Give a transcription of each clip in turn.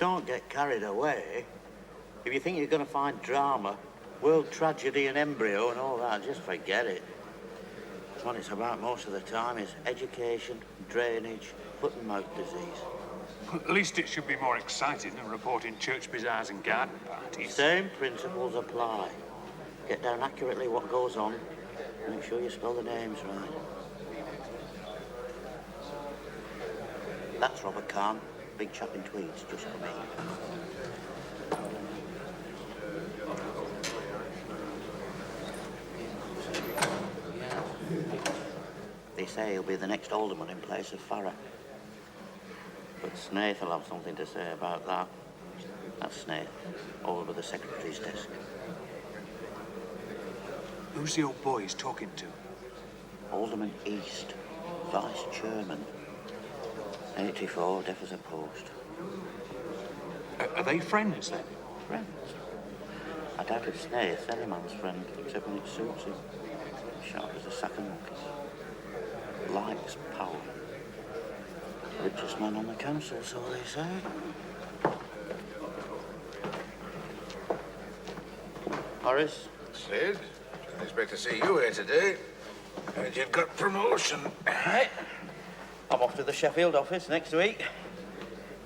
Don't get carried away. If you think you're going to find drama, world tragedy and embryo and all that, just forget it. What it's about most of the time is education, drainage, foot and mouth disease. At least it should be more exciting than reporting church bazaars and garden parties. Same principles apply. Get down accurately what goes on. Make sure you spell the names right. That's Robert Kahn, big chap in tweeds, just for me. They say he'll be the next alderman in place of Farrer. But Snaith will have something to say about that. That's Snaith, over the secretary's desk. Who's the old boy he's talking to? Alderman East, vice chairman. 84, deaf as a post. Are they friends, then? Friends? I doubt if Snaith's any man's friend, except when it suits him. Sharp as a sack of monkeys. Likes power. Richest man on the council, so they say. Horace? Sid, didn't expect to see you here today. Heard you'd got promotion. Right. I'm off to the Sheffield office next week.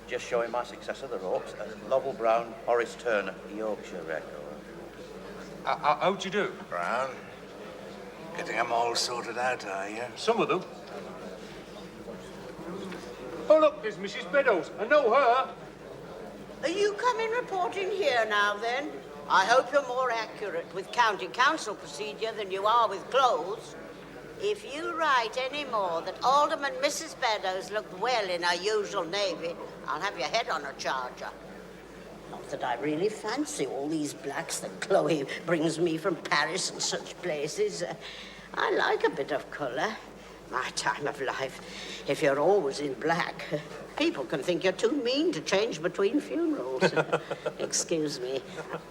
Just showing my successor the ropes as Lovell Brown, Horace Turner, Yorkshire record. How'd you do? Brown, getting them all sorted out, are you? Some of them. Oh, look, there's Mrs. Beddoes. I know her. Are you coming reporting here now, then? I hope you're more accurate with county council procedure than you are with clothes. If you write any more that Alderman Mrs. Beddoes looked well in her usual navy, I'll have your head on a charger. Not that I really fancy all these blacks that Chloe brings me from Paris and such places. I like a bit of colour. My time of life, if you're always in black, people can think you're too mean to change between funerals. Excuse me.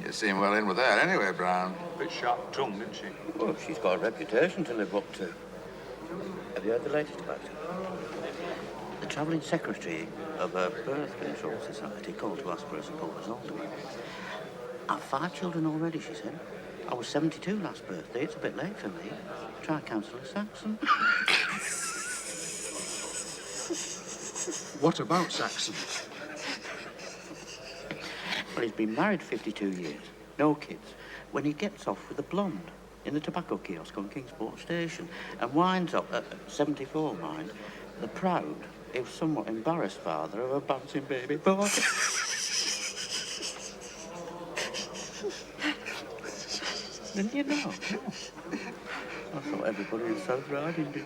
You seem well in with that anyway, Brown. Bit sharp-tongued, isn't she? Well, she's got a reputation to live up to. Have you heard the latest about her? The travelling secretary of a birth control society called to ask for a support as alderman. I've 5 children already, she said. I was 72 last birthday. It's a bit late for me. Try Councillor Saxon. What about Saxon? Well, he's been married 52 years. No kids. When he gets off with a blonde in the tobacco kiosk on Kingsport Station and winds up at 74, mind, the proud, if somewhat embarrassed father of a bouncing baby boy. Didn't you know? I thought everybody in South Riding did.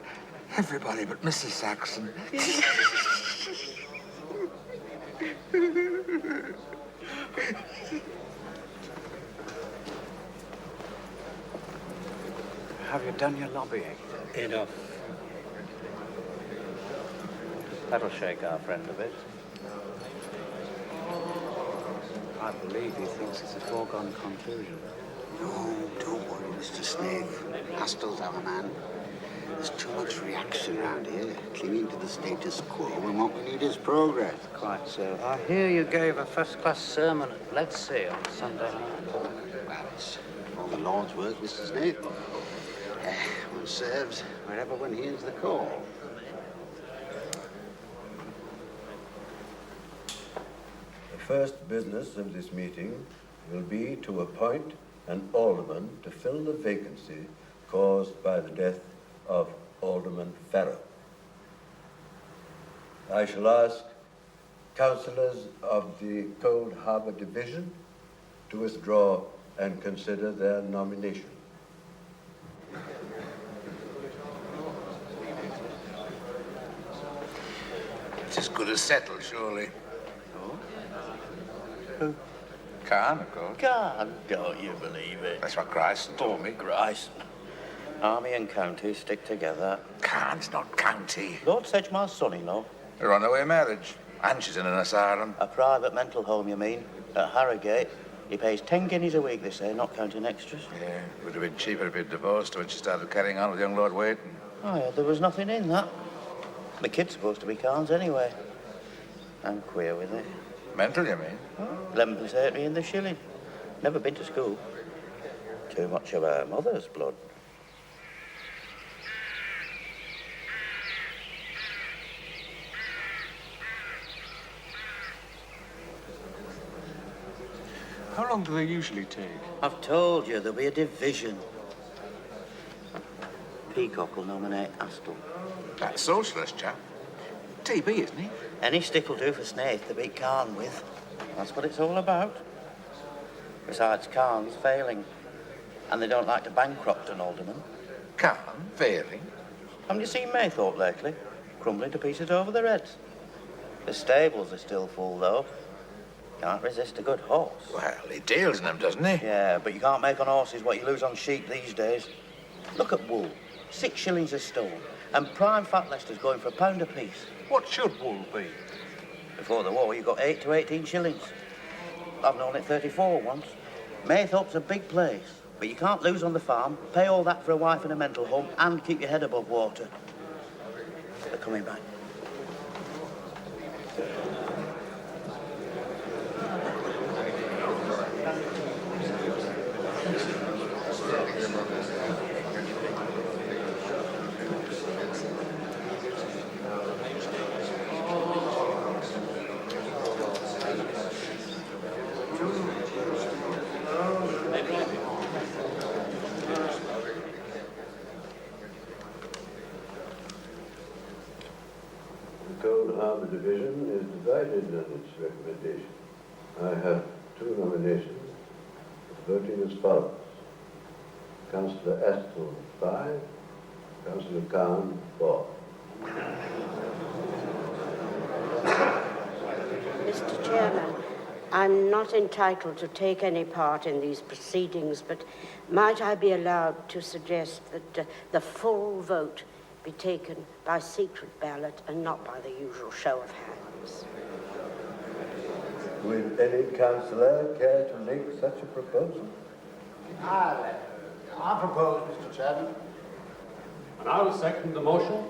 Everybody but Mrs. Saxon. Have you done your lobbying? Enough. That'll shake our friend a bit. I believe he thinks it's a foregone conclusion. No, don't worry, Mr. Snaith. Hastle's our man. There's too much reaction around here, clinging to the status quo, and what we need is progress. Quite so. I hear you gave a first-class sermon at Ledsea on Sunday night. Well, it's all the Lord's work, Mr. Snaith. One serves wherever one hears the call. The first business of this meeting will be to appoint an alderman to fill the vacancy caused by the death of Alderman Farrer. I shall ask councillors of the Cold Harbour Division to withdraw and consider their nomination. It's as good as settled, surely. Who? Khan, of course. God, don't you believe it? That's what Gryson told me. Gryson. Army and county stick together. Khan's not county. Lord Sedgemoor's son-in-law. A runaway marriage. And she's in an asylum. A private mental home, you mean? At Harrogate. He pays 10 guineas a week, they say, not counting extras. Yeah, would have been cheaper if he'd divorced when she started carrying on with young Lord Waiton. Oh, yeah, there was nothing in that. The kid's supposed to be Khan's anyway. I'm queer with it. Mental, you mean? 11 halfpenny in the shilling. Never been to school. Too much of her mother's blood. How long do they usually take? I've told you there'll be a division. Peacock will nominate Astle. That socialist chap. TB, isn't he? Any stick will do for Snaith to beat Khan with. That's what it's all about. Besides, Khan's failing. And they don't like to bankrupt an alderman. Khan failing. Haven't you seen Maythorpe lately? Crumbling to pieces over their heads. The stables are still full, though. Can't resist a good horse. Well, he deals in them, doesn't he? Yeah, but you can't make on horses what you lose on sheep these days. Look at wool. 6 shillings a stone. And prime fat Leicester's going for £1 apiece. What should wool be? Before the war, you got 8 to 18 shillings. I've known it 34 once. Maythorpe's a big place, but you can't lose on the farm, pay all that for a wife in a mental home, and keep your head above water. They're coming back. The Cone Harbour Division is divided on its recommendation. I have 2 nominations, voting as follows. Councillor Astle, 5. Councillor Khan, 4. Mr. Chairman, I'm not entitled to take any part in these proceedings, but might I be allowed to suggest that the full vote be taken by secret ballot and not by the usual show of hands? Will any councillor care to make such a proposal? I propose, Mr. Chairman. And I will second the motion.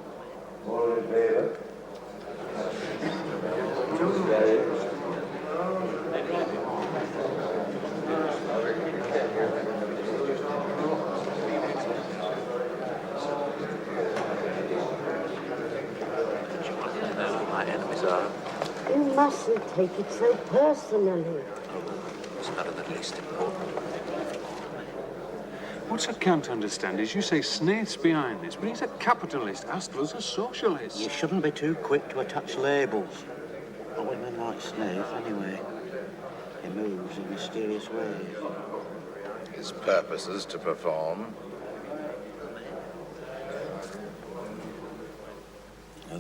All in favour? My enemies are. You mustn't take it so personally. It's not in the least important. What I can't understand is you say Snaith's behind this, but he's a capitalist. Astle's a socialist. You shouldn't be too quick to attach labels. Not with men like Snaith, anyway. He moves in mysterious ways. His purpose is to perform.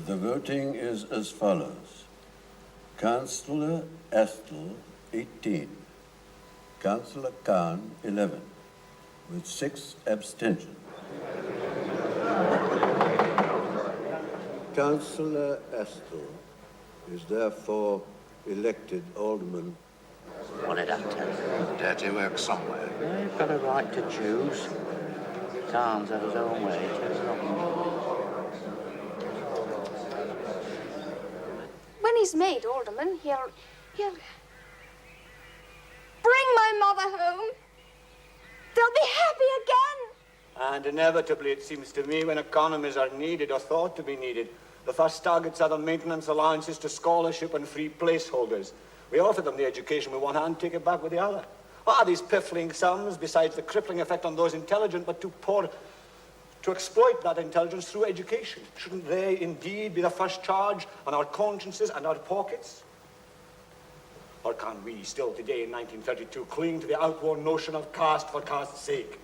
The voting is as follows. Councillor Astle, 18. Councillor Khan, 11, with 6 abstentions. Councillor Astle is therefore elected alderman. 1 out of 10. Dirty work somewhere. They've got a right to choose. Khan's had his own way too. When he's made alderman, he'll bring my mother home. They'll be happy again. And inevitably, it seems to me, when economies are needed or thought to be needed, the first targets are the maintenance allowances to scholarship and free placeholders. We offer them the education with one hand, take it back with the other. What are these piffling sums, besides the crippling effect on those intelligent but too poor to exploit that intelligence through education? Shouldn't they indeed be the first charge on our consciences and our pockets? Or can we still today in 1932 cling to the outworn notion of caste for caste's sake?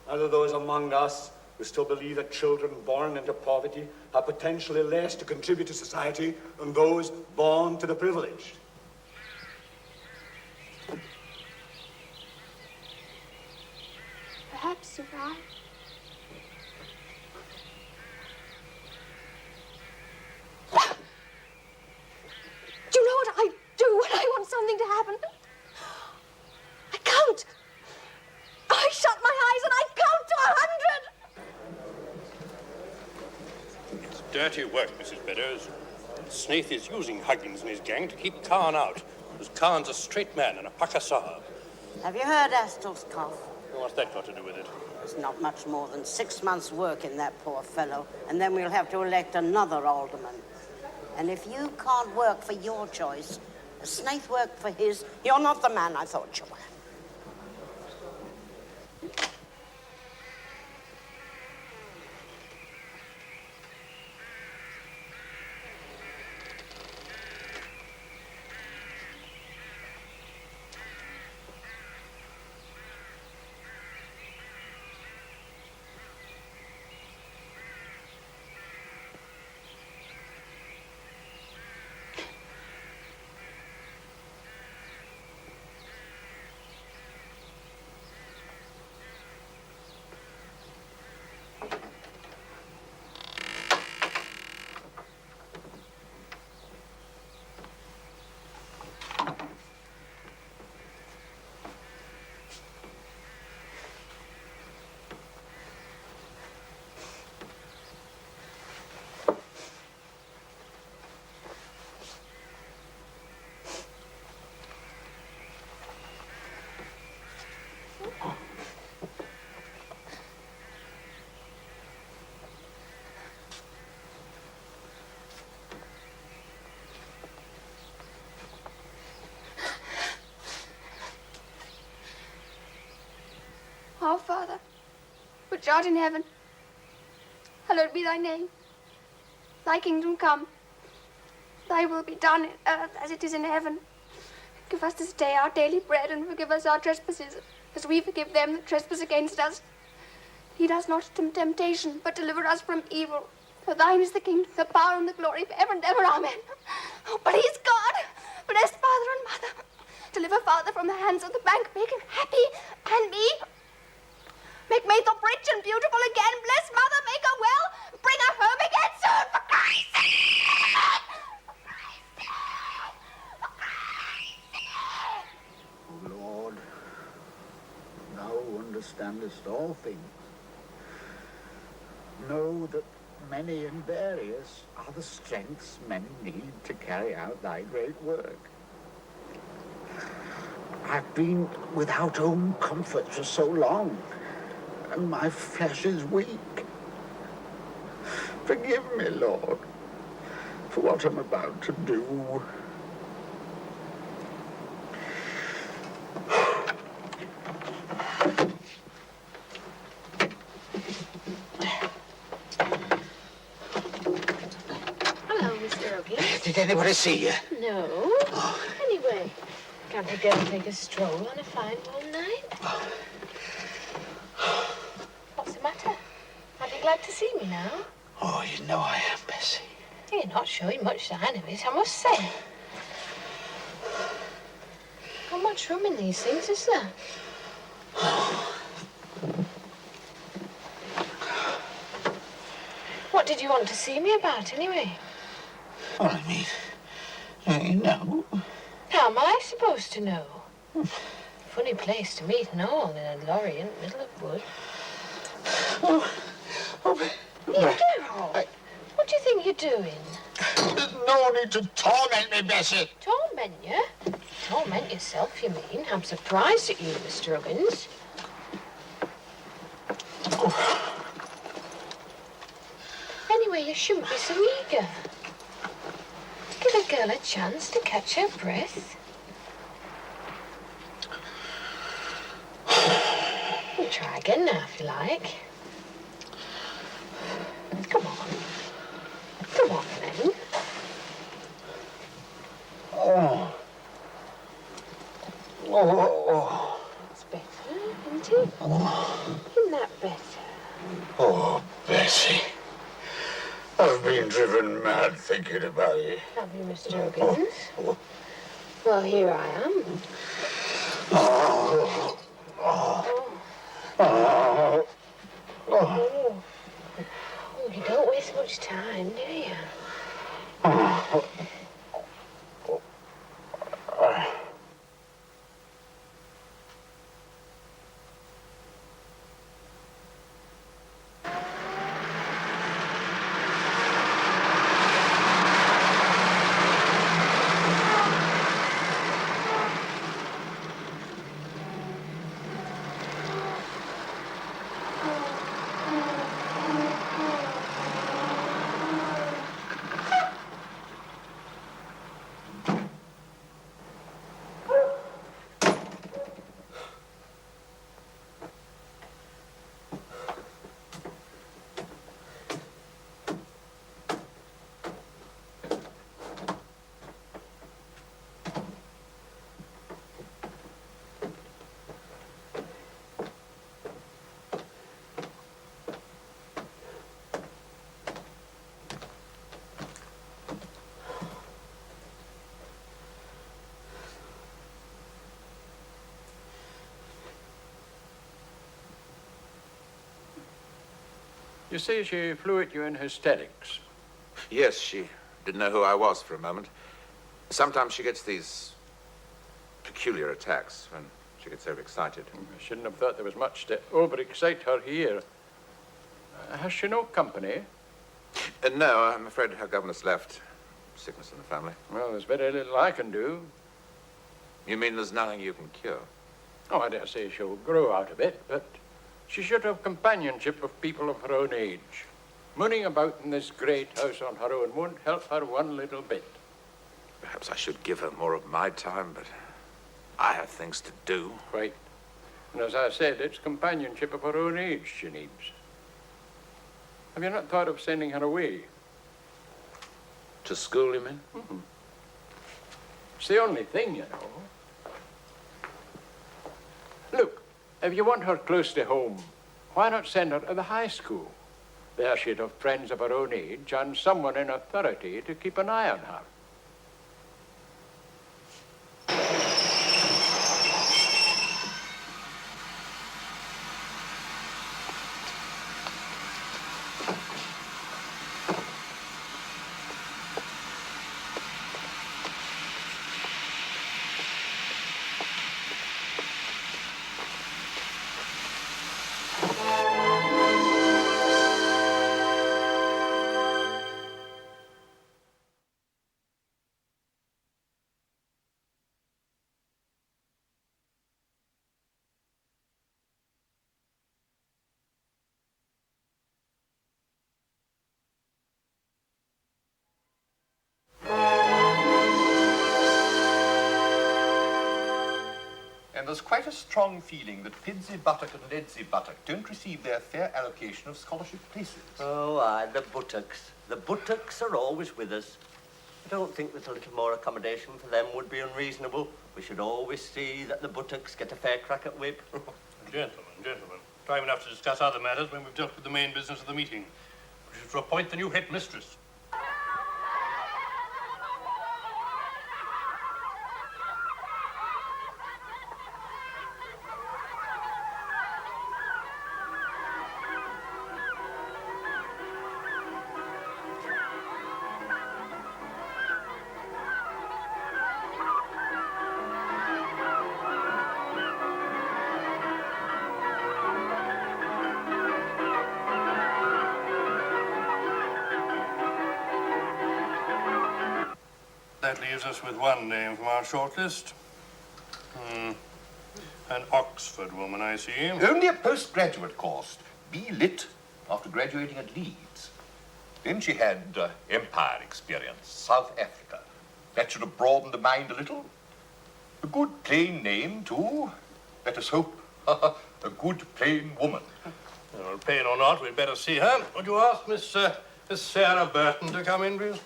Are there those among us who still believe that children born into poverty have potentially less to contribute to society than those born to the privileged? Perhaps you're right. Do you know what I do when I want something to happen? I count. I shut my eyes and I count to 100. It's dirty work, Mrs. Beddoes. Snaith is using Huggins and his gang to keep Khan out, because Khan's a straight man and a Paka Sahib. Have you heard Astel's cough? What's that got to do with it? There's not much more than 6 months' work in that poor fellow, and then we'll have to elect another alderman. And if you can't work for your choice, Snaith worked for his, you're not the man I thought you were. Our Father, which art in heaven, hallowed be thy name. Thy kingdom come. Thy will be done in earth as it is in heaven. Give us this day our daily bread, and forgive us our trespasses, as we forgive them that trespass against us. Lead us not into temptation, but deliver us from evil. For thine is the kingdom, the power, and the glory for ever and ever. Amen. Oh, please God, bless Father and Mother. Deliver Father from the hands of the bank. Make him happy, and me. Make Maythorpe rich and beautiful again. Bless Mother, make her well. Bring her home again soon, for Christ's sake. O Lord, thou understandest all things. Know that many and various are the strengths men need to carry out thy great work. I've been without home comfort for so long, and my flesh is weak. Forgive me, Lord, for what I'm about to do. Hello, Mr. Oakey. Did anybody see you? No. Anyway, can't we go and take a stroll on a fine warm night? What's the matter? Aren't you glad to see me now? Oh, you know I am, Bessie. You're not showing much sign of it, I must say. Not much room in these things, is there? What did you want to see me about, anyway? Well, I mean, you know. How am I supposed to know? Funny place to meet and all in a lorry in the middle of wood. Here, Gerald. What do you think you're doing? There's no need to torment me, Bessie. Torment you? Torment yourself, you mean? I'm surprised at you, Mr. Huggins. Anyway, you shouldn't be so eager. Give a girl a chance to catch her breath. We'll try again now, if you like. Come on. Come on, then. Oh. Oh. That's better, isn't it? Isn't that better? Oh, Bessie. I've been driven mad thinking about you. Have you, Mr. Huggins? Well, here I am. Oh. Oh. Oh. Oh, you don't waste much time, do you? Oh. You say she flew at you in hysterics. Yes, she didn't know who I was for a moment. Sometimes she gets these peculiar attacks when she gets overexcited. I shouldn't have thought there was much to overexcite her here. Has she no company? No, I'm afraid her governess left. Sickness in the family. Well, there's very little I can do. You mean there's nothing you can cure? Oh, I dare say she'll grow out of it, but she should have companionship of people of her own age. Mooning about in this great house on her own won't help her one little bit. Perhaps I should give her more of my time, but I have things to do. Quite. And as I said, it's companionship of her own age she needs. Have you not thought of sending her away? To school, you mean? Mm-hmm. It's the only thing, you know. Look, if you want her close to home, why not send her to the high school? There she'd have friends of her own age and someone in authority to keep an eye on her. And there's quite a strong feeling that Pidsey Buttock and Ledsey Buttock don't receive their fair allocation of scholarship places. Oh, aye, the buttocks. The buttocks are always with us. I don't think that a little more accommodation for them would be unreasonable. We should always see that the buttocks get a fair crack at whip. Gentlemen, time enough to discuss other matters when we've dealt with the main business of the meeting, which is to appoint the new headmistress. That leaves us with one name from our shortlist. An Oxford woman, I see. Only a postgraduate course. B. Lit, after graduating at Leeds. Then she had empire experience, South Africa. That should have broadened the mind a little. A good plain name, too. Let us hope. A good plain woman. Well, plain or not, we'd better see her. Would you ask Miss Sarah Burton to come in, please?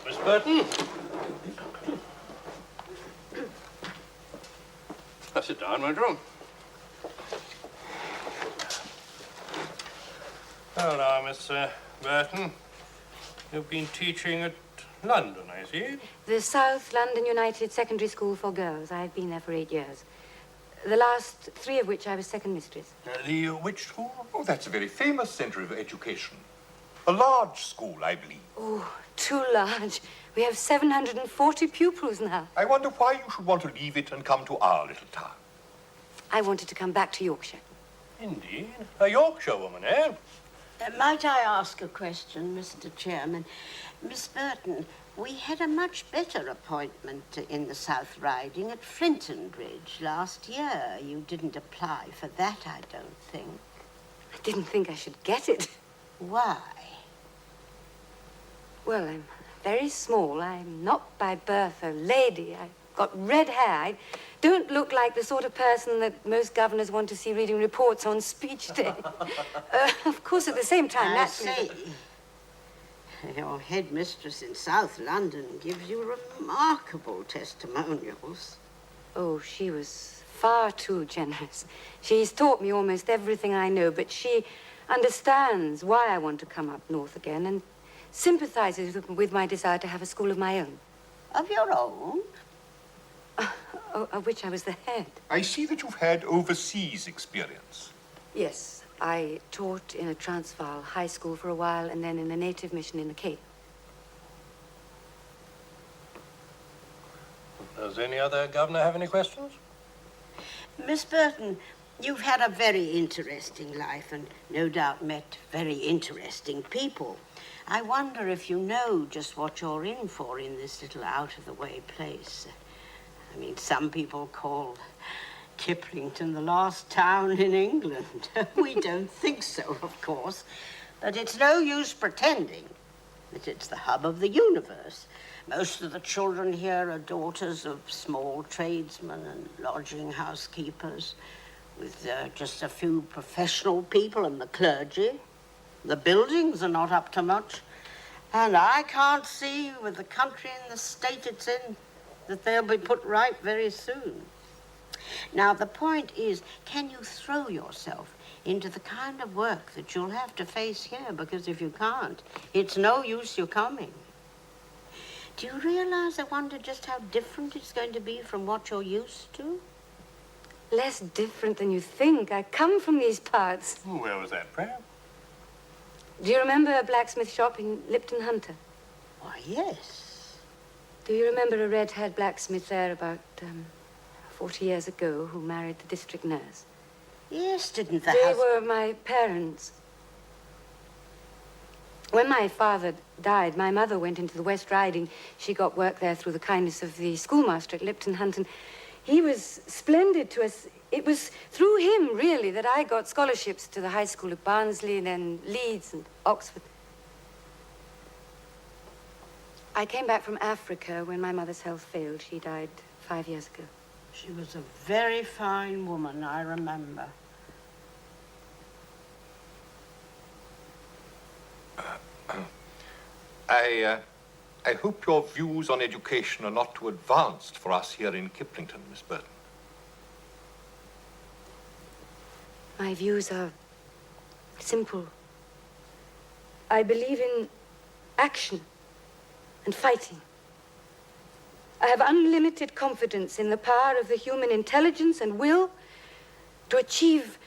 Miss Burton. Sit down, won't you? Well, now, Miss Burton, you've been teaching at London, I see. The South London United Secondary School for Girls. I've been there for 8 years. The last 3 of which I was second mistress. The which school? Oh, that's a very famous centre of education. A large school, I believe. Oh, too large. We have 740 pupils now. I wonder why you should want to leave it and come to our little town. I wanted to come back to Yorkshire. Indeed. A Yorkshire woman, eh? Might I ask a question, Mr. Chairman? Miss Burton, we had a much better appointment in the South Riding at Flinton Bridge last year. You didn't apply for that, I don't think. I didn't think I should get it. Why? Well, I'm very small. I'm not by birth a lady. I've got red hair. I don't look like the sort of person that most governors want to see reading reports on speech day. Of course, at the same time, I naturally... see. Your headmistress in South London gives you remarkable testimonials. Oh, she was far too generous. She's taught me almost everything I know, but she understands why I want to come up north again and sympathizes with my desire to have a school of my own. Of your own? Of which I was the head. I see that you've had overseas experience. Yes, I taught in a Transvaal high school for a while and then in a native mission in the Cape. Does any other governor have any questions? Miss Burton, you've had a very interesting life and no doubt met very interesting people. I wonder if you know just what you're in for in this little out-of-the-way place. I mean, some people call Kiplington the last town in England. We don't think so, of course, but it's no use pretending that it's the hub of the universe. Most of the children here are daughters of small tradesmen and lodging housekeepers, with just a few professional people and the clergy. The buildings are not up to much, and I can't see, with the country and the state it's in, that they'll be put right very soon. Now, the point is, can you throw yourself into the kind of work that you'll have to face here? Because if you can't, it's no use you coming. Do you realize, I wonder, just how different it's going to be from what you're used to? Less different than you think. I come from these parts. Where was that, pray? Do you remember a blacksmith shop in Lipton Hunter? Why, yes. Do you remember a red-haired blacksmith there about 40 years ago who married the district nurse? Yes, didn't the They were my parents. When my father died, my mother went into the West Riding. She got work there through the kindness of the schoolmaster at Lipton Hunter. He was splendid to us. It was through him, really, that I got scholarships to the high school at Barnsley, and then Leeds and Oxford. I came back from Africa when my mother's health failed. She died 5 years ago. She was a very fine woman, I remember. I hope your views on education are not too advanced for us here in Kiplington, Miss Burton. My views are simple. I believe in action and fighting. I have unlimited confidence in the power of the human intelligence and will to achieve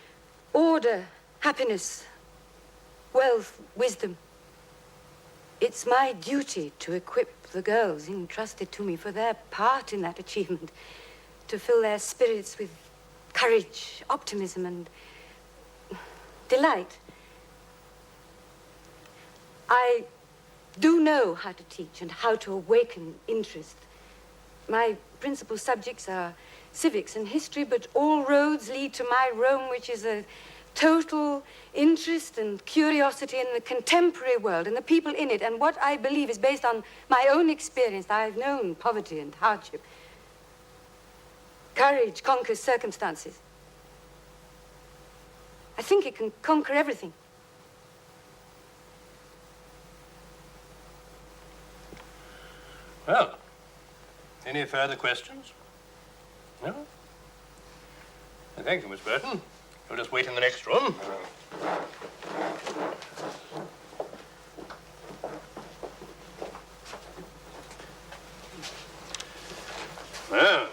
order, happiness, wealth, wisdom. It's my duty to equip the girls entrusted to me for their part in that achievement, to fill their spirits with courage, optimism, and delight. I do know how to teach and how to awaken interest. My principal subjects are civics and history, but all roads lead to my Rome, which is a total interest and curiosity in the contemporary world and the people in it. And what I believe is based on my own experience. I've known poverty and hardship. Courage conquers circumstances. I think it can conquer everything. Well, any further questions? No? Thank you, Miss Burton. We'll just wait in the next room. Well,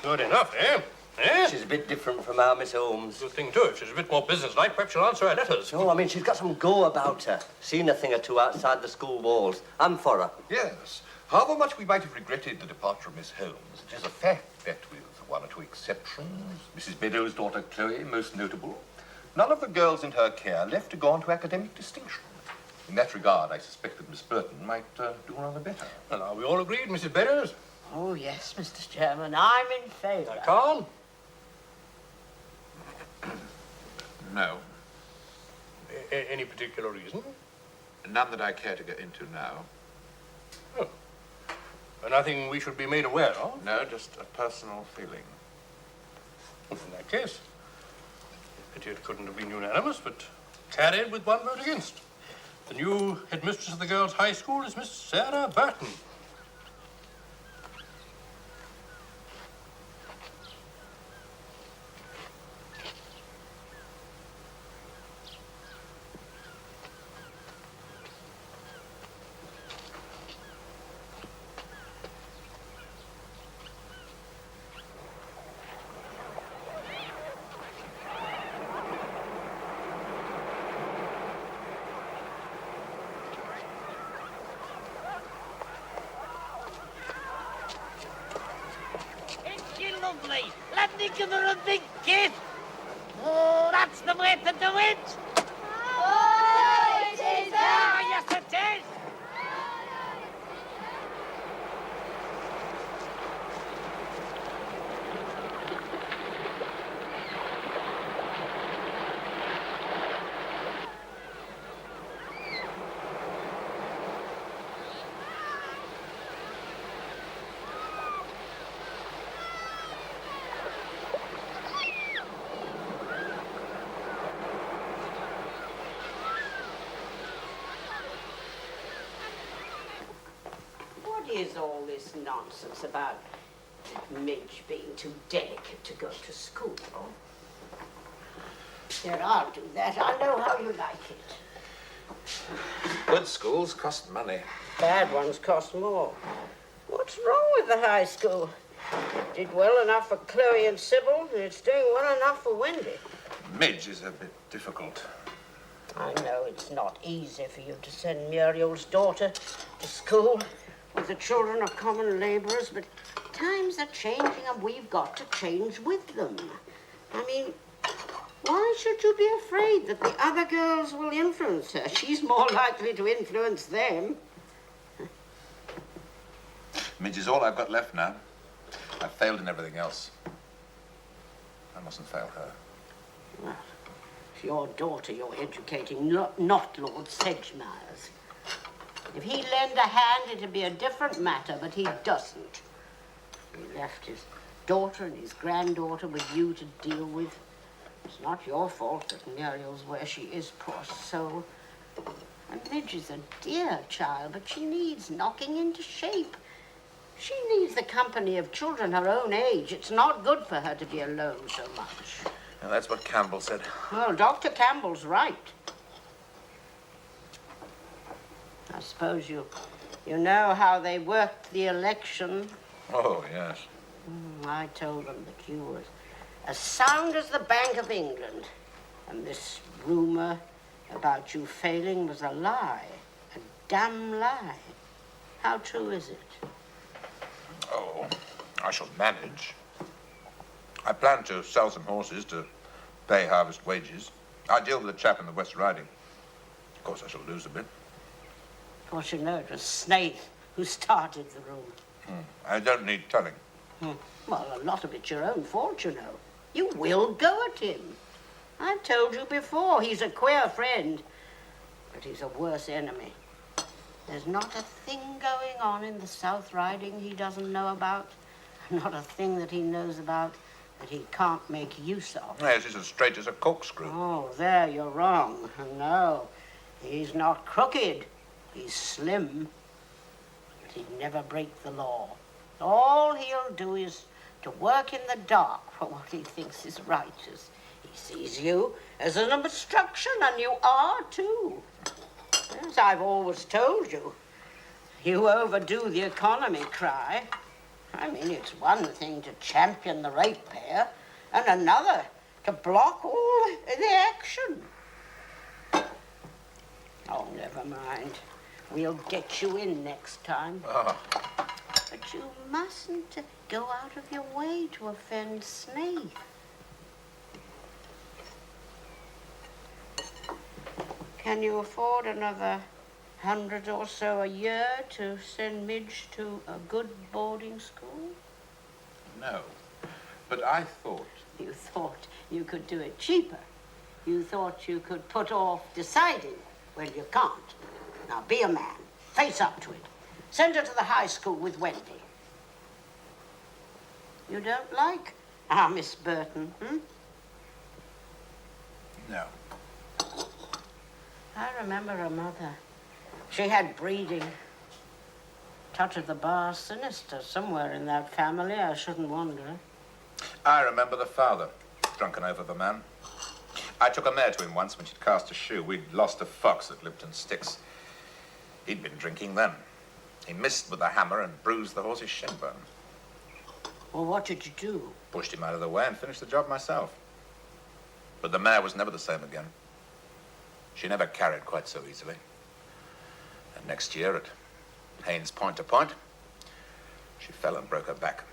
good enough, eh? Eh? She's a bit different from our Miss Holmes. Good thing, too. If she's a bit more businesslike, perhaps she'll answer our letters. No, I mean, she's got some go about her. Seen a thing or two outside the school walls. I'm for her. Yes. However much we might have regretted the departure of Miss Holmes, it is a fact that with one or two exceptions, Mrs. Beddoes' daughter Chloe most notable, none of the girls in her care left to go on to academic distinction. In that regard, I suspect that Miss Burton might do rather better. Well, are we all agreed, Mrs. Beddoes? Oh, yes, Mr. Chairman, I'm in favour. Khan? No. Any particular reason? None that I care to get into now. Oh. Nothing we should be made aware of? No, just a personal feeling. In that case, pity it couldn't have been unanimous, but carried with one vote against. The new headmistress of the girls' high school is Miss Sarah Burton. it? Oh, that's the way to do it. Oh, it is Ah, yes, it is. What is all this nonsense about Midge being too delicate to go to school? There, I'll do that. I know how you like it. Good schools cost money. Bad ones cost more. What's wrong with the high school? Did well enough for Chloe and Sybil, and it's doing well enough for Wendy. Midge is a bit difficult. I know it's not easy for you to send Muriel's daughter to school with the children of common labourers, but times are changing and we've got to change with them. I mean, why should you be afraid that the other girls will influence her? She's more likely to influence them. Midge is all I've got left now. I've failed in everything else. I mustn't fail her. Well, it's your daughter you're educating, not Lord Sedgmire's. If he lend a hand, it'd be a different matter, but he doesn't. He left his daughter and his granddaughter with you to deal with. It's not your fault that Muriel's where she is, poor soul. And Midge is a dear child, but she needs knocking into shape. She needs the company of children her own age. It's not good for her to be alone so much. And that's what Campbell said. Well, Dr. Campbell's right. I suppose you know how they worked the election. Oh, yes. I told them that you were as sound as the Bank of England. And this rumor about you failing was a lie. A damn lie. How true is it? Oh, I shall manage. I plan to sell some horses to pay harvest wages. I deal with a chap in the West Riding. Of course, I shall lose a bit. Of course, you know it was Snaith who started the rumor. I don't need telling. Well, a lot of it's your own fault, you know. You will go at him. I've told you before, he's a queer friend, but he's a worse enemy. There's not a thing going on in the South Riding he doesn't know about, not a thing that he knows about that he can't make use of. Yes, he's as straight as a corkscrew. Oh, there you're wrong. No, he's not crooked. He's slim, but he'd never break the law. All he'll do is to work in the dark for what he thinks is righteous. He sees you as an obstruction, and you are too. As I've always told you, you overdo the economy cry. I mean, it's one thing to champion the ratepayer, and another to block all the action. Oh, never mind. We'll get you in next time. But you mustn't go out of your way to offend Snaith. Can you afford another 100 or so a year to send Midge to a good boarding school? No, but I thought... You thought you could do it cheaper. You thought you could put off deciding. Well, you can't. Now, be a man. Face up to it. Send her to the high school with Wendy. You don't like our Miss Burton, No. I remember her mother. She had breeding. Touch of the bar sinister somewhere in that family, I shouldn't wonder. I remember the father, drunken over the man. I took a mare to him once when she'd cast a shoe. We'd lost a fox at Lipton Sticks. He'd been drinking then. He missed with the hammer and bruised the horse's shin bone. Well, what did you do? Pushed him out of the way and finished the job myself. But the mare was never the same again. She never carried quite so easily. And next year at Haynes Point to Point, she fell and broke her back.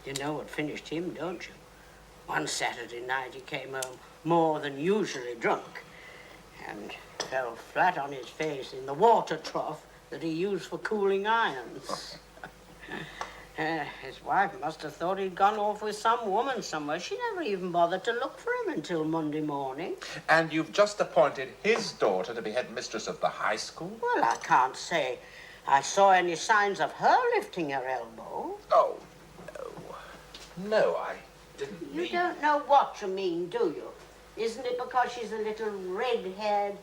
You know what finished him, don't you? One Saturday night he came home more than usually drunk and fell flat on his face in the water trough that he used for cooling irons. His wife must have thought he'd gone off with some woman somewhere. She never even bothered to look for him until Monday morning. And you've just appointed his daughter to be headmistress of the high school? Well, I can't say I saw any signs of her lifting her elbow. Oh, no. No, I didn't You mean... don't know what you mean, do you? Isn't it because she's a little red-haired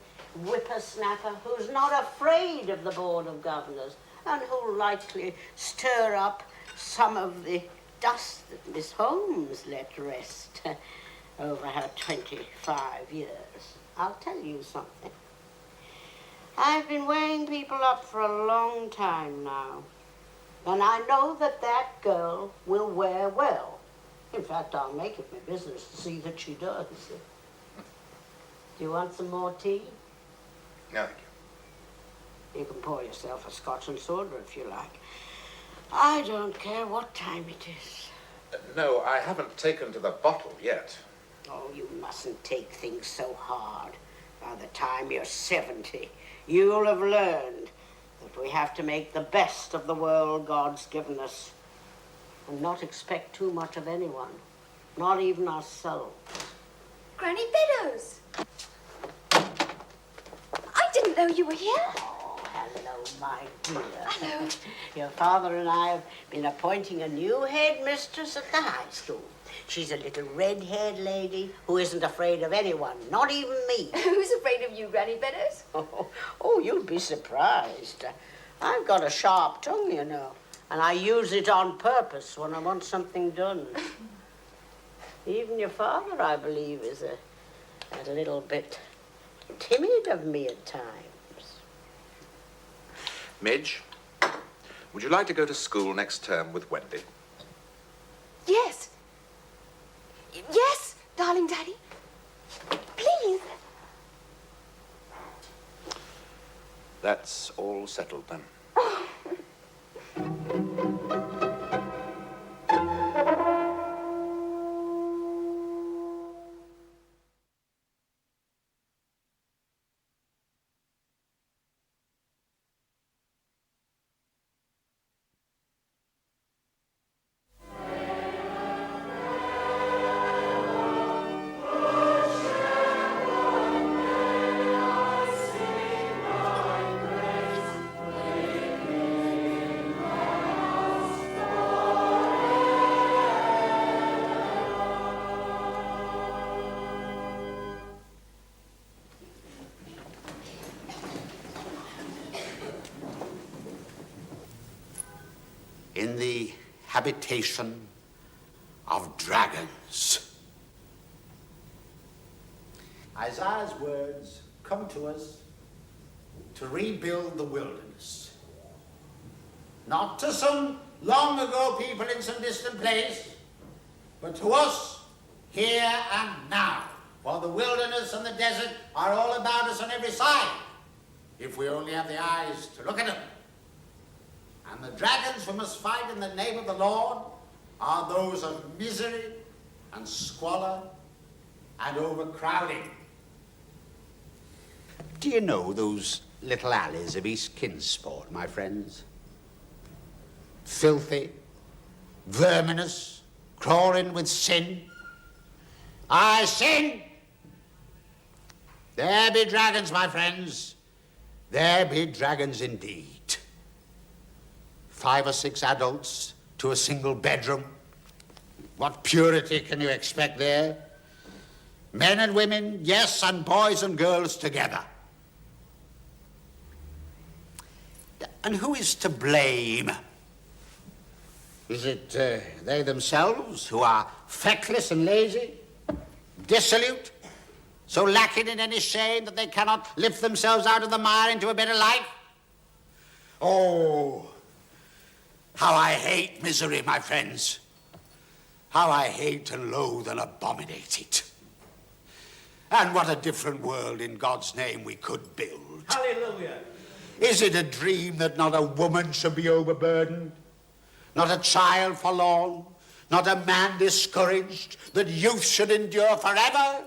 whippersnapper who's not afraid of the Board of Governors and who'll likely stir up some of the dust that Miss Holmes let rest over her 25 years? I'll tell you something. I've been weighing people up for a long time now, and I know that that girl will wear well. In fact, I'll make it my business to see that she does. Do you want some more tea? No, thank you. You can pour yourself a scotch and soda if you like. I don't care what time it is. No, I haven't taken to the bottle yet. Oh, you mustn't take things so hard. By the time you're 70, you'll have learned that we have to make the best of the world God's given us and not expect too much of anyone, not even ourselves. Granny Beddoes! I didn't know you were here. Oh, hello, my dear. Hello. Your father and I have been appointing a new headmistress at the high school. She's a little red-haired lady who isn't afraid of anyone, not even me. Who's afraid of you, Granny Beddoes? Oh, you'll be surprised. I've got a sharp tongue, you know, and I use it on purpose when I want something done. Even your father, I believe, is a little bit timid of me at times. Midge, would you like to go to school next term with Wendy? Yes. Yes, darling Daddy. Please. That's all settled then. In the habitation of dragons. Isaiah's words come to us to rebuild the wilderness. Not to some long ago people in some distant place, but to us here and now. For the wilderness and the desert are all about us on every side, if we only have the eyes to look at them. And the dragons we must fight in the name of the Lord are those of misery and squalor and overcrowding. Do you know those little alleys of East Kinsport, my friends? Filthy, verminous, crawling with sin. Aye, sin! There be dragons, my friends. There be dragons indeed. 5 or 6 adults to a single bedroom. What purity can you expect there? Men and women, yes, and boys and girls together. And who is to blame? Is it they themselves who are feckless and lazy, dissolute, so lacking in any shame that they cannot lift themselves out of the mire into a better life? Oh, how I hate misery, my friends. How I hate and loathe and abominate it. And what a different world in God's name we could build. Hallelujah. Is it a dream that not a woman should be overburdened? Not a child forlorn? not a man discouraged, that youth should endure forever,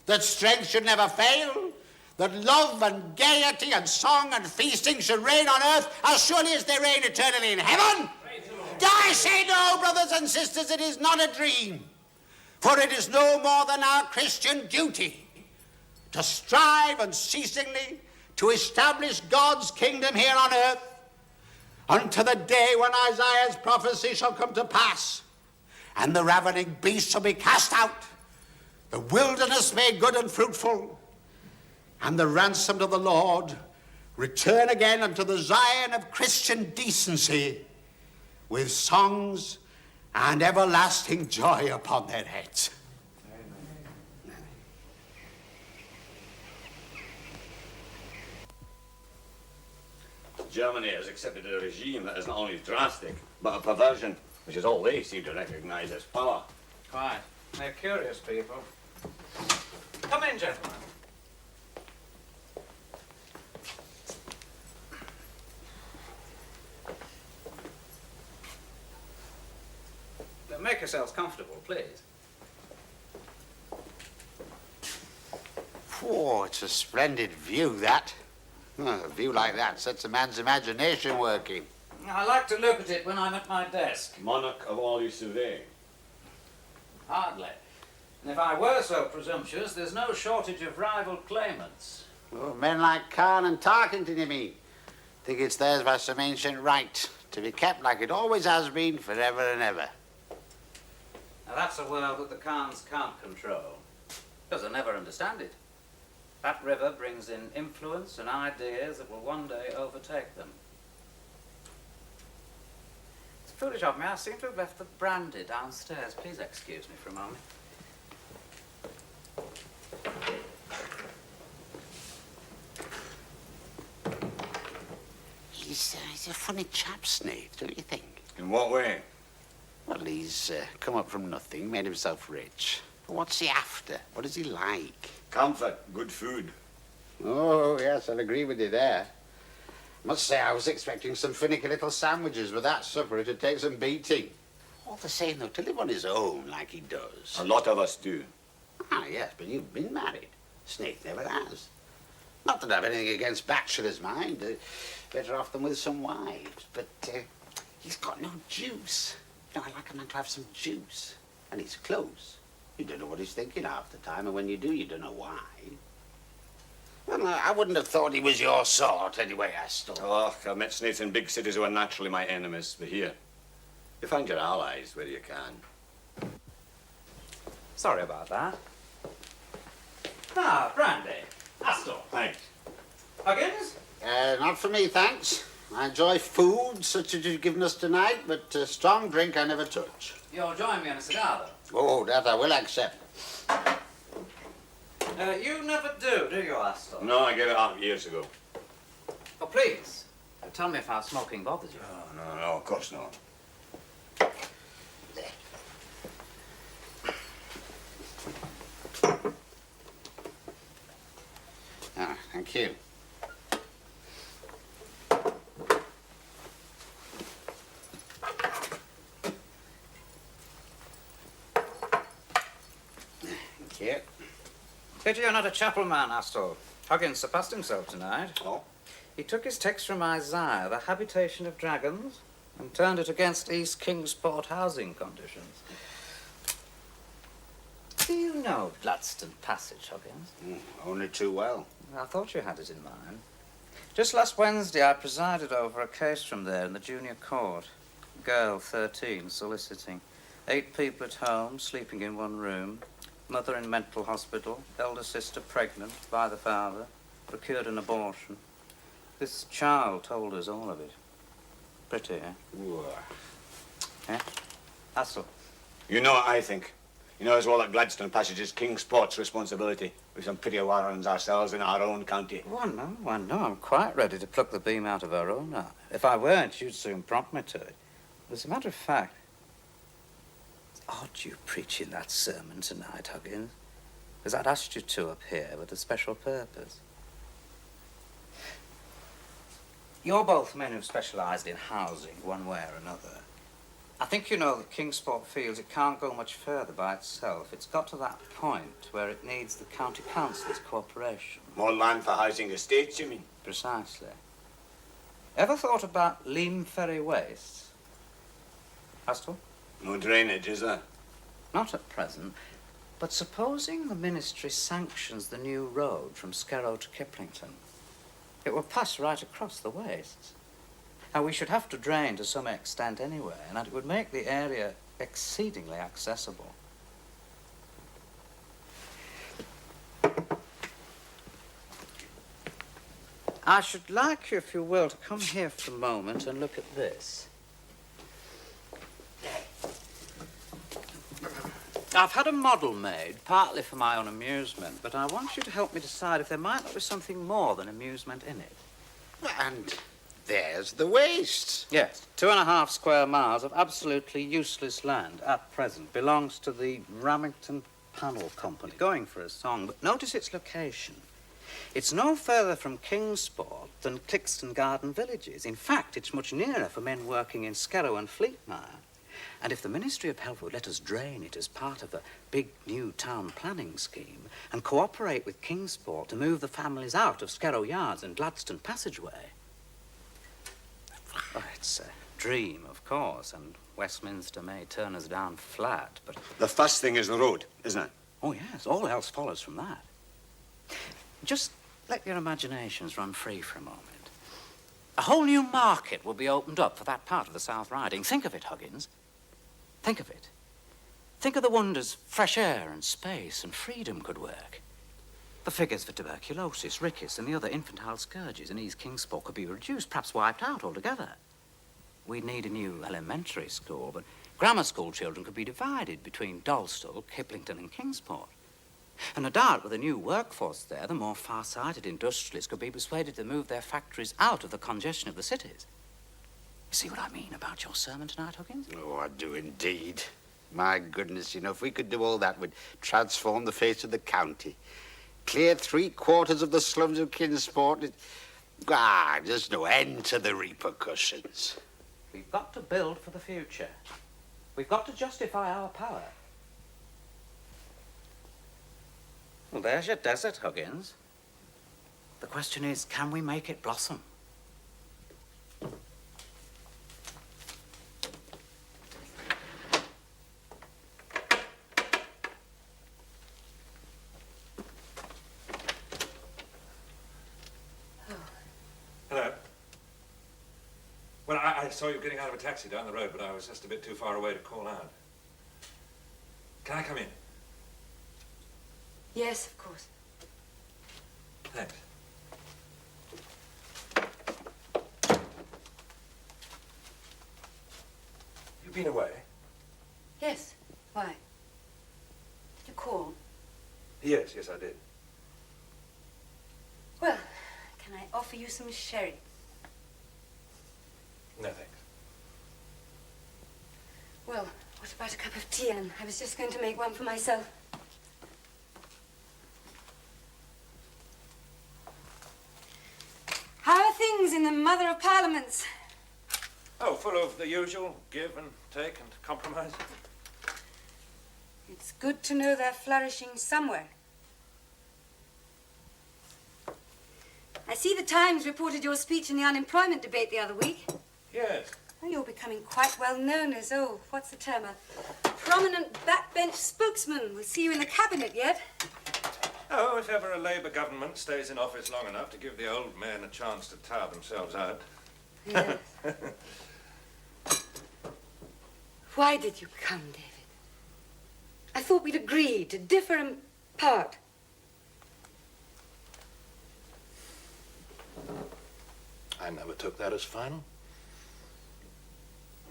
that strength should never fail, that love and gaiety and song and feasting should reign on earth as surely as they reign eternally in heaven? I say no, brothers and sisters, it is not a dream, for it is no more than our Christian duty to strive unceasingly to establish God's kingdom here on earth unto the day when Isaiah's prophecy shall come to pass, and the ravening beast shall be cast out, the wilderness made good and fruitful, and the ransomed of the Lord return again unto the Zion of Christian decency with songs and everlasting joy upon their heads. Germany has accepted a regime that is not only drastic, but a perversion, which is all they seem to recognize as power. Quite. They're curious people. Come in, gentlemen. Make yourselves comfortable, please. Oh, it's a splendid view, that. A view like that sets a man's imagination working. I like to look at it when I'm at my desk. Monarch of all you survey. Hardly. And if I were so presumptuous, there's no shortage of rival claimants. Oh, men like Khan and Tarkington, you mean? Think it's theirs by some ancient right, to be kept like it always has been forever and ever. Now that's a world that the Khans can't control, because they'll never understand it. That river brings in influence and ideas that will one day overtake them. It's foolish of me. I seem to have left the brandy downstairs. Please excuse me for a moment. He's a funny chap, Snape, don't you think? In what way? Well, he's come up from nothing, made himself rich. But what's he after? What is he like? Comfort, good food. Oh, yes, I'll agree with you there. Must say, I was expecting some finicky little sandwiches, but that supper, it'd take some beating. All the same, though, to live on his own like he does. A lot of us do. Ah, yes, but you've been married. Snake never has. Not that I've anything against bachelors, mind. Better off than with some wives. But he's got no juice. You know, I like a man to have some juice. And he's close. You don't know what he's thinking half the time, and when you do, you don't know why. Well, I wouldn't have thought he was your sort, anyway, Astle. Oh, I've met snakes in big cities who are naturally my enemies, but here, you find your allies where you can. Sorry about that. Ah, brandy. Astor. Thanks. Huggins? Not for me, thanks. I enjoy food such as you've given us tonight, but strong drink I never touch. You'll join me on a cigar, though? Oh, that I will accept. You never do you, Astor? No, I gave it up years ago. Oh, please. Tell me if our smoking bothers you. Oh, no, of course not. Ah, thank you. Thank you. Pity you're not a chapel man, Astor. Huggins surpassed himself tonight. Oh? He took his text from Isaiah, the habitation of dragons, and turned it against East Kingsport housing conditions. Do you know Gladstone Passage, Huggins? Only too well. I thought you had it in mind. Just last Wednesday, I presided over a case from there in the junior court. Girl, 13, soliciting. 8 people at home, sleeping in one room. Mother in mental hospital. Elder sister pregnant by the father. Procured an abortion. This child told us all of it. Pretty, eh? Eh? Astle. You know what I think. You know as well that Gladstone Passage is Kingsport's responsibility. We've some pretty warrens ourselves in our own county. Why no, I'm quite ready to pluck the beam out of our own eye. If I weren't, you'd soon prompt me to it. As a matter of fact, it's odd you preaching that sermon tonight, Huggins, because I'd asked you to up here with a special purpose. You're both men who've specialised in housing one way or another. I think you know that Kingsport feels it can't go much further by itself. It's got to that point where it needs the county council's cooperation. More land for housing estates, you mean? Precisely. Ever thought about Leam Ferry Wastes? Astle? No drainage, is there? Not at present. But supposing the ministry sanctions the new road from Scarrow to Kiplington, it will pass right across the wastes. Now, we should have to drain to some extent anyway, and it would make the area exceedingly accessible. I should like you, if you will, to come here for a moment and look at this. I've had a model made, partly for my own amusement, but I want you to help me decide if there might not be something more than amusement in it. And there's the waste. Yes, 2.5 square miles of absolutely useless land at present belongs to the Ramington Panel Company. Going for a song, but notice its location. It's no further from Kingsport than Clixton Garden villages. In fact, it's much nearer for men working in Scarrow and Fleetmire. And if the Ministry of Health would let us drain it as part of a big new town planning scheme and cooperate with Kingsport to move the families out of Scarrow Yards and Gladstone Passageway. Oh, it's a dream, of course, and Westminster may turn us down flat, but... The first thing is the road, isn't it? Oh, yes, all else follows from that. Just let your imaginations run free for a moment. A whole new market will be opened up for that part of the South Riding. Think of it, Huggins. Think of it. Think of the wonders fresh air and space and freedom could work. The figures for tuberculosis, rickets, and the other infantile scourges in East Kingsport could be reduced, perhaps wiped out altogether. We'd need a new elementary school, but grammar school children could be divided between Dolstall, Kiplington, and Kingsport. And no doubt with a new workforce there, the more far-sighted industrialists could be persuaded to move their factories out of the congestion of the cities. You see what I mean about your sermon tonight, Huggins? Oh, I do indeed. My goodness, you know, if we could do all that, we'd transform the face of the county. Clear 3/4 of the slums of Kingsport. There's no end to the repercussions. We've got to build for the future. We've got to justify our power. Well, there's your desert, Huggins. The question is, can we make it blossom? Hello. Well, I saw you getting out of a taxi down the road, but I was just a bit too far away to call out. Can I come in? Yes, of course. Thanks. You've been away? Yes. Why? Did you call? Yes, I did. Well, can I offer you some sherry? No, thanks. Well, what about a cup of tea? And I was just going to make one for myself. How are things in the Mother of Parliaments? Oh, full of the usual give and take and compromise. It's good to know they're flourishing somewhere. I see the Times reported your speech in the unemployment debate the other week. Yes. Oh, you're becoming quite well known as, what's the term? A prominent backbench spokesman. We'll see you in the cabinet yet. Oh, if ever a Labour government stays in office long enough to give the old men a chance to tire themselves out. Yes. Why did you come, David? I thought we'd agreed to differ and part. I never took that as final.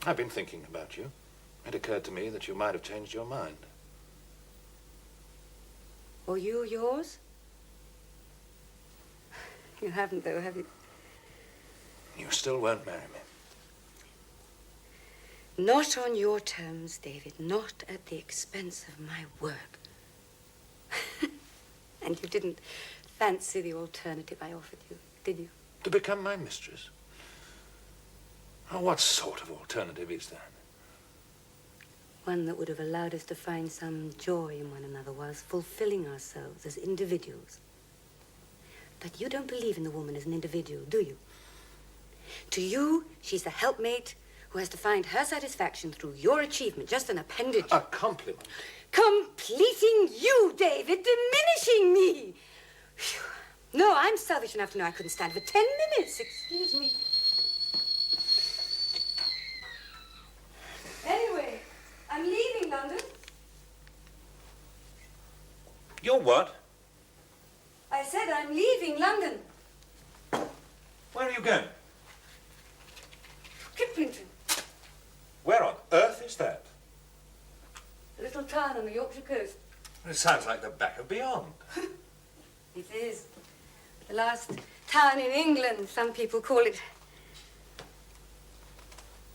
I've been thinking about you. It occurred to me that you might have changed your mind. Or you yours? You haven't, though, have you? You still won't marry me. Not on your terms, David. Not at the expense of my work. And you didn't fancy the alternative I offered you, did you? To become my mistress? Oh, what sort of alternative is that? one that would have allowed us to find some joy in one another whilst fulfilling ourselves as individuals. But you don't believe in the woman as an individual, do you? To you, she's the helpmate who has to find her satisfaction through your achievement, just an appendage. A compliment. Completing you, David, diminishing me. Phew. No, I'm selfish enough to know I couldn't stand for 10 minutes. Excuse me. Anyway, I'm leaving London. You're what? I said I'm leaving London. Where are you going? Kiplington, Where on earth is that? a little town on the Yorkshire coast. It sounds like the back of beyond. It is. The last town in England, some people call it.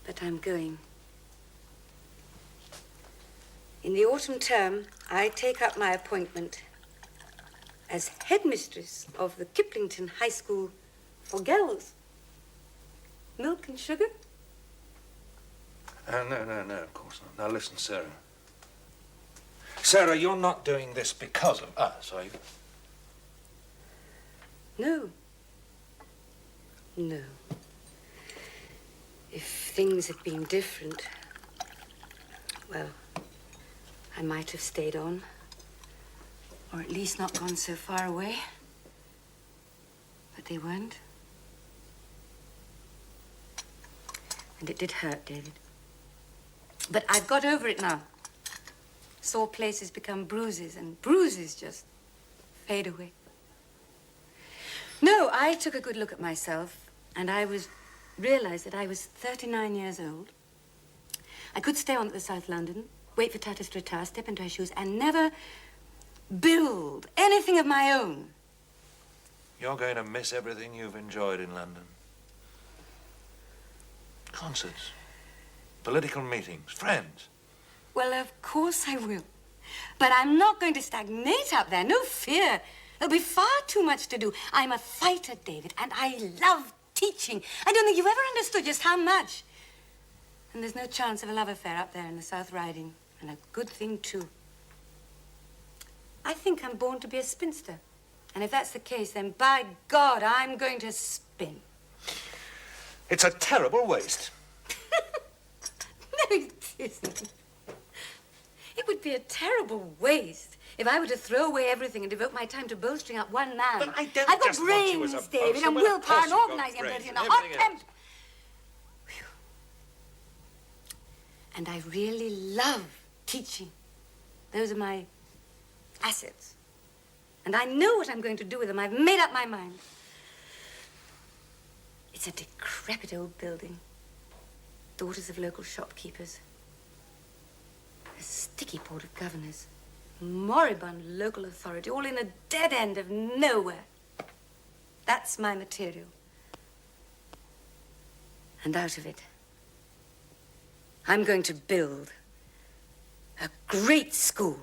But I'm going. In the autumn term, I take up my appointment as headmistress of the Kiplington High School for girls. Milk and sugar? No, of course not. Now listen, Sarah. Sarah, you're not doing this because of us, are you? No. No. If things had been different, well, I might have stayed on. Or at least not gone so far away. But they weren't. And it did hurt, David. But I've got over it now. Sore places become bruises, and bruises just fade away. No, I took a good look at myself, and I realized that I was 39 years old. I could stay on at the South London, wait for Tatus to retire, step into her shoes, and never build anything of my own. You're going to miss everything you've enjoyed in London. Concerts, political meetings, friends. Well, of course I will. But I'm not going to stagnate up there, no fear. There'll be far too much to do. I'm a fighter, David, and I love teaching. I don't think you've ever understood just how much. And there's no chance of a love affair up there in the South Riding. And a good thing, too. I think I'm born to be a spinster. And if that's the case, then by God, I'm going to spin. It's a terrible waste. No, it isn't. It would be a terrible waste if I were to throw away everything and devote my time to bolstering up one man. But I don't I've got just want you as a brains, David, boaster. and Well, of willpower course and you've got organising brains ability and a and hot everything temper. And I really love teaching. Those are my assets. And I know what I'm going to do with them. I've made up my mind. It's a decrepit old building. Daughters of local shopkeepers. A sticky board of governors. Moribund local authority, all in a dead end of nowhere. That's my material. And out of it, I'm going to build a great school.